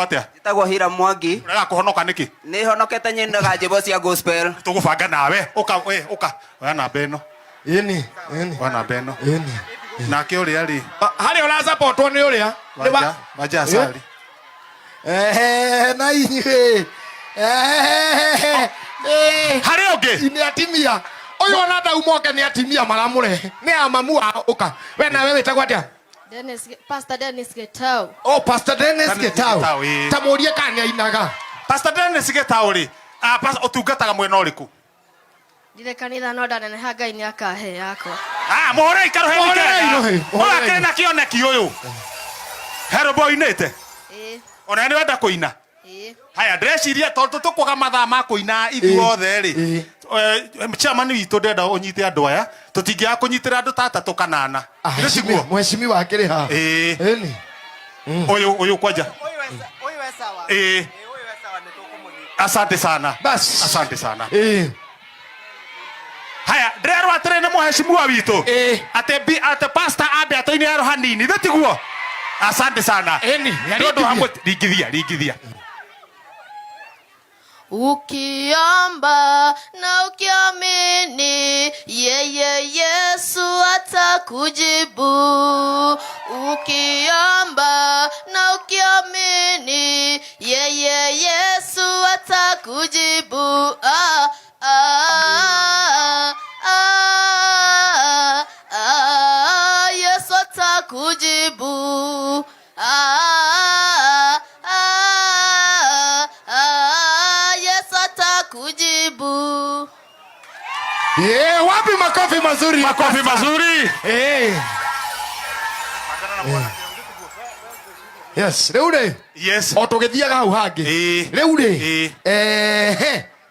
Atia. Njitagwo Hira Mwangi. Urega kuhonoka niki? Ni honokete nyinaga nyimbo cia gospel. Tugubanga nawe. Uka Oya namba ĩno. Ini. Oya namba ĩno. Ini. Nake ũrĩa rĩ. Harĩ ũra support nĩ ũrĩa. Wanja asali. Na inyuĩ. Harĩ ũngĩ. Nĩ atimia. Ũyũ ona ndaumoke nĩ atimia maramũrehe. Nĩ amamu wao ũka. We nawe wĩtagwo atĩa? Pastor Dennis Getau. Oh, Pastor Dennis Getau. Tamũrie kana nĩ ainaga. Pastor Dennis Getau rĩ. Ũtungataga mwena ũrĩkũ? Ndire kanitha no ndaneneha Ngai nĩ akahe yakwa. Mũhũrei karuhe nĩkega. Oya kĩrĩ na kĩoneki ũyũ. Hero boy nĩte. Ona nĩ wenda kũina. Haya ndĩreciria tondũ tũkwaga mathaa ma kũina ithuothe rĩ. Chairman witũ ndenda ũnyite andũ aya. Tũtingĩaga kũnyitĩra andũ ta atatũ kana ana. Ndĩciguo. Mheshimiwa akĩrĩ ha. Ĩni. Ũyũ kwanja. Uyu sawa. Uyu sawa nĩtũkũmũnyita. Asante sana. Bas. Asante sana. Haya ndĩrerwo atĩrĩ nĩ mũheshimiwa witũ. Ate pastor ambe atoinĩrwo hanini. Thĩtiguo. Asante sana. Ndio hamwe ringithia. Ukiomba na ukiamini, yeye Yesu atakujibu. Ukiomba na ukiamini, yeye Yesu atakujibu. Yesu atakujibu. Kujibu. Wapi makofi mazuri? Makofi mazuri. Yes, rĩu yes. O tũgĩthiaga hau hangĩ. Rĩu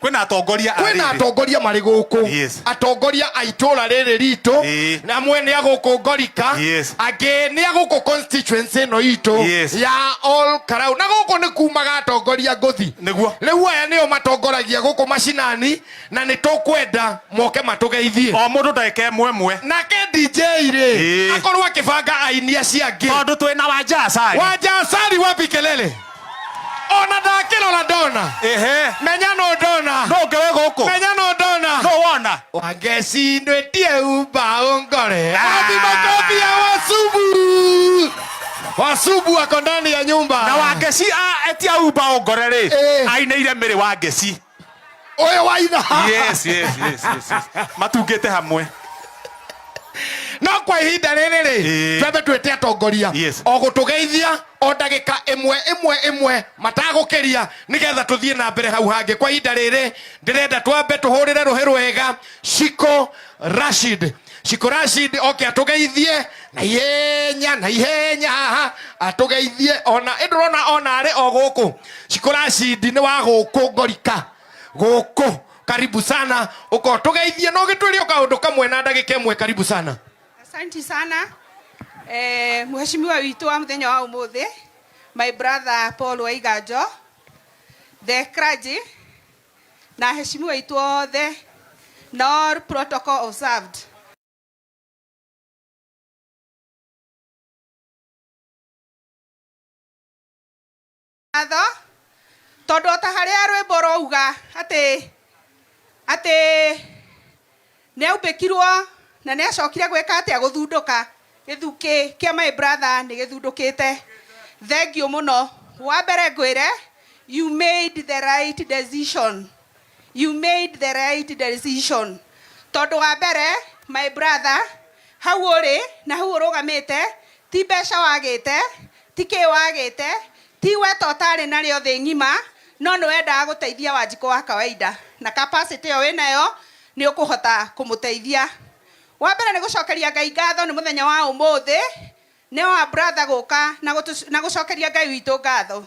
kwĩna atongoria marĩ gũkũ. Atongoria a itũra rĩrĩ ritũ. Na amwe nĩ agũkũ Ngorika. Angĩ nĩ agũkũ constituency ĩno itũ ya All Karau. Na gũkũ nĩ kumaga atongoria ngũthi. Rĩu aya nĩo matongoragia gũkũ macinani na nĩ tũkwenda moke matũgeithie. O mũndũ ndagĩka ĩmwe. Nake DJ rĩ akorwo akĩbanga aini acio angĩ. Tondũ twĩna Wanja Asali. Wanja Asali wapi kelele? Ona ndakĩrora ndona. Menya no ndona. No ngewe gũkũ. Menya no ndona. No wona. Wangeci ndwĩtie umba ungore. Wapi makofi ya Wasubu? Wasubu ako ndani ya nyumba. Na Wangeci etia umba ungore rĩ. Ainĩire mĩrĩ Wangeci. Ũyũ waina. Yes. Matungĩte hamwe. No kwa ihinda rĩrĩ rĩ twambe twĩte atongoria o gũtũgeithia o ndagĩka ĩmwe matagũkĩria nĩgetha tũthiĩ na mbere hau hangĩ. Kwa ihinda rĩrĩ ndĩrenda twambe tũhũrĩre rũhĩ rwega Shiko Rashid oke atũgeithie na ihenya haha atũgeithie. Ona ndĩrona ona arĩ o gũkũ. Shiko Rashid nĩ wa gũkũ Ngorika gũkũ. Karibu sana. Uko tugeithie no gitwĩre kaũndũ kamwe na ndagĩka ĩmwe. Karibu sana. Asante sana. Mheshimiwa witũ wa mũthenya wa ũmũthĩ, my brother Paul Waiganjo, the clergy, na heshimiwa witũ othe, all protocol observed. Tondũ ta harĩa rwĩmbo rauga atĩ nĩaumbĩkirwo na nĩacokire gwĩka atĩa gũthundũka. Gĩthukĩ kĩa my brother nĩ gĩthundũkĩte. Thengiũ mũno. Wa mbere ngwĩre, you made the right decision. Tondũ wa mbere my brother hau ũrĩ na hau ũrũgamĩte ti mbeca wagĩte, ti kĩ wagĩte, ti weto ũtarĩ narĩo thĩ ng'ima, no nĩ wendaga gũteithia Wanjikũ wa kawaida. Na capacity ĩyo wĩnayo nĩ ũkũhota kũmũteithia. Wa mbere nĩ gũcokeria Ngai ngatho nĩ mũthenya wa ũmũthĩ nĩ wa brother gũka na gũcokeria Ngai witũ ngatho.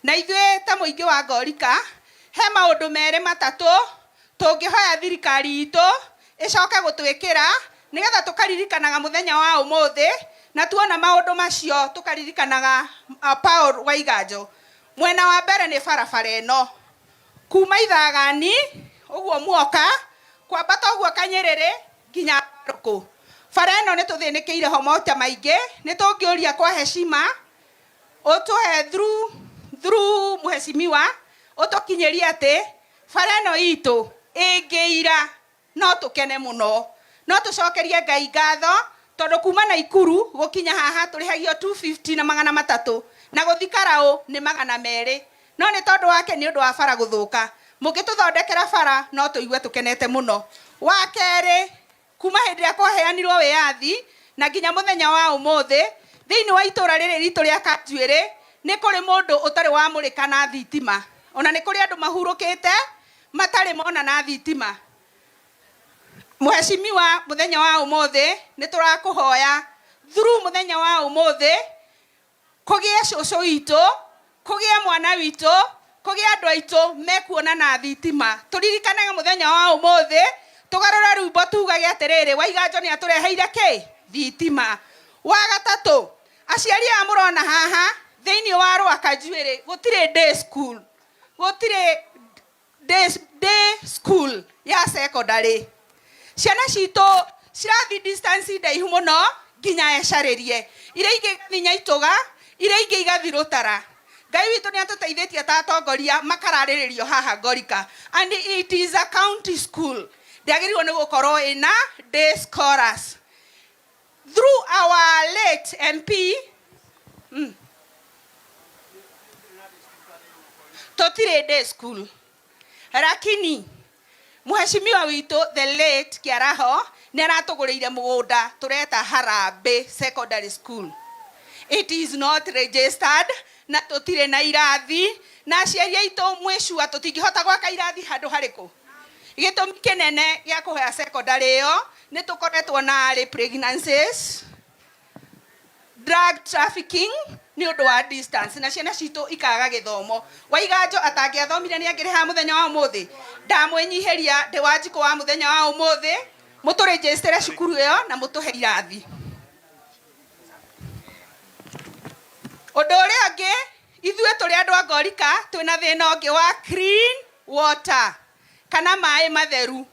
Na ithuĩ ta mũingĩ wa Ngorika he maũndũ merĩ matatũ tũngĩhoya thirikari itũ ĩcoke gũtwĩkĩra nĩgetha tũkaririkanaga mũthenya wa ũmũthĩ na tuona maũndũ macio tũkaririkanaga Paul Waiganjo. Mwena wa mbere nĩ barabara ĩno kuma Ithagani ũguo muoka kwambata ũguo Kanyerere nginya Rũkũ. Bara ĩno nĩ tũthĩnĩkĩire ho maita maingĩ, nĩ tũngĩũria kwa heshima ũtũhe through through muheshimiwa utokinyeria ate fareno itu ingiira no tukene muno no tucokerie Ngai ngatho tondu kuma na Ikuru gukinya haha turihagio 250 na 300 na guthikarao ni 200 no ni tondu wake ni undu wa bara guthuka mungituthondekera bara no tuigue tukenete muno wa kere kuma hindi ya kwaheanirwo wiathi na nginya muthenya wa umuthi thiini wa itura riri ritu ria Kanjuiri ni kuri mundu utari wa murika na thitima ona ni kuri andu mahurukite matari mona na thitima muheshimiwa muthenya wa umuthi ni turakuhoya through muthenya wa umuthi kugie cucu itu kugie mwana witu kugie andu aitu mekuona na thitima turirikanaga muthenya wa umuthi tugarura rwimbo tugage atiriri Waiganjo ni atureheire ki thitima wa gatatu aciari a murona haha thiini wa rwa Kanjuiri gutire day school gutire day school ya secondary ciana cito cirathi distance ndaihu muno nginya ecaririe ire ingi thinya ituga ire ingi igathi Rutara Ngai witu ni atuteithitie ta atongoria makarariririo haha Ngorika and it is a county school ndiagiriwo ni gukorwo ina day scholars through our late MP totire day school lakini muheshimiwa witu the late Kiaraho ni aratuguriire mugunda tureta Harambe Secondary School it is not registered na totire na irathi na aciari aitu mwicua tutingihota gwaka irathi handu hariku gitumi kinene gia kuhea secondary yo ni tukoretwo na early pregnancies drug trafficking ni undu wa distance na ciana citu ikaga githomo Waiganjo atangiathomire ni angiriha muthenya wa umuthi ndamwenyiheria ndi Wanjiko wa muthenya wa umuthi muturegistere cukuru yo na mutuhe irathi undu uria angi ithue turi andu a Ngorika twina thina ungi wa clean water kana mai matheru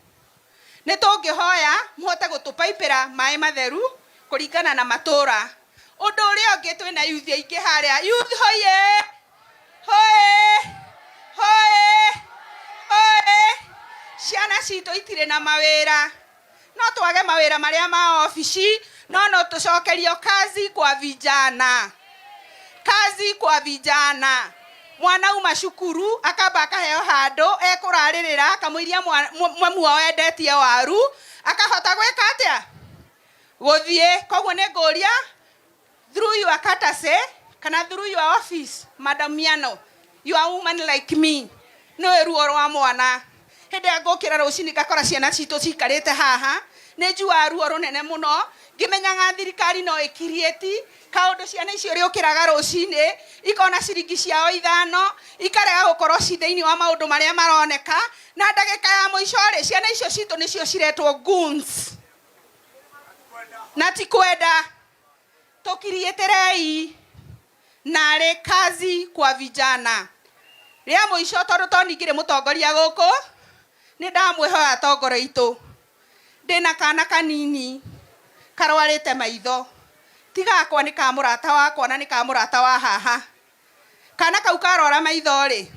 ni tungihoya muhote gutupaipira mai matheru kuringana na matura undu uria ungi twina youth aingi haria youth hoye hoye hoye hoye ciana citu itire na mawira no twage mawira maria ma ofici no tucokerio kazi kwa vijana mwana uma cukuru akamba akaheo handu ekuraririra kamwiria mwamu wao endetie waru akahota gwika atia guthie koguo ni nguria through your courtesy kana through your office Madam Miano you are a woman like me no ruo rwa mwana hindi ngukira rucini ngakora ciana citu cikarite haha ni njua ruo runene muno ngimenyaga thirikari no ikirieti kaundu ciana icio riukiraga rucini ikona ciringi ciao 5 ikarega gukorwo ci thiini wa maundu maria maroneka na ndagika ya muico ri ciana icio citu nicio ciretwo goons na tikwenda tukirieterei nare kazi kwa vijana ria muico tondu toningire mutongoria guku ni ndamwihoya tongoro itu ndina kana kanini karwarite maitho tigakwa ni kamurata wakwa na ni kamurata wa haha kana kau karora maitho ri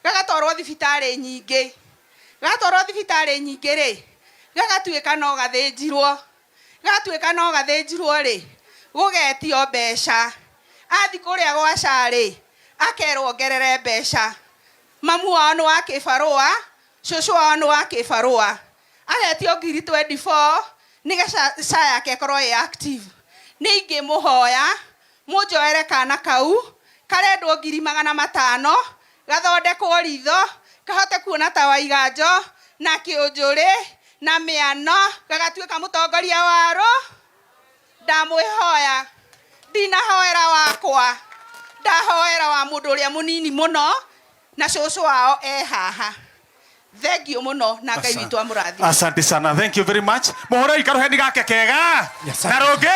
gagatwarwo thibitari nyingi ri gagatuika no gathinjirwo ri gugetio mbeca athi kuria gwa cari akerwo ongerere mbeca mamu wao ni wa kibarua cucu wao ni wa kibarua agetio ngiri 24 nigeca yake ikorwo active ningi muhoya munjoere kana kau karendwo ngiri 500 gathondekwo ritho kahote kuona ta Waiganjo na Kiunjuri na Miano gagatuika mutongoria waro ndamwihoya ndinahoera wakwa ndahoera wa mundu uria munini muno na cucu wao haha thank you muno na Ngai witu amurathi asante sana thank you very much mohoro ikaroheni gake kega na roge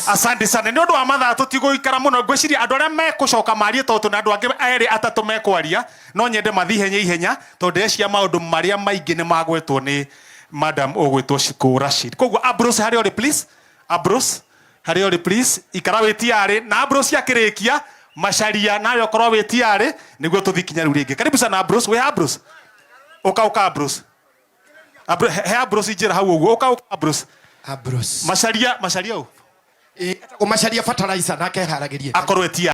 asante sana ni undu wa mathaa tutiguikara muno ngwiciria andu aria mekucoka marie tondu na andu angi eri atatu mekwaria no nyende mathi ihenya tondu ndeciria maundu maria maingi ni magwetwo ni madam ogwetwo Shiku Rashid koguo Ambrose hari ori please Ambrose hari ori please ikara witiari na Ambrose akirikia macharia nawe okorwo witiari niguo tuthikinya riu ringi karibu sana Bruce we ha Bruce uka Bruce he Bruce injira hau uguo uka Bruce Bruce macharia u ko macharia fertilizer nake haragirie akorwo etia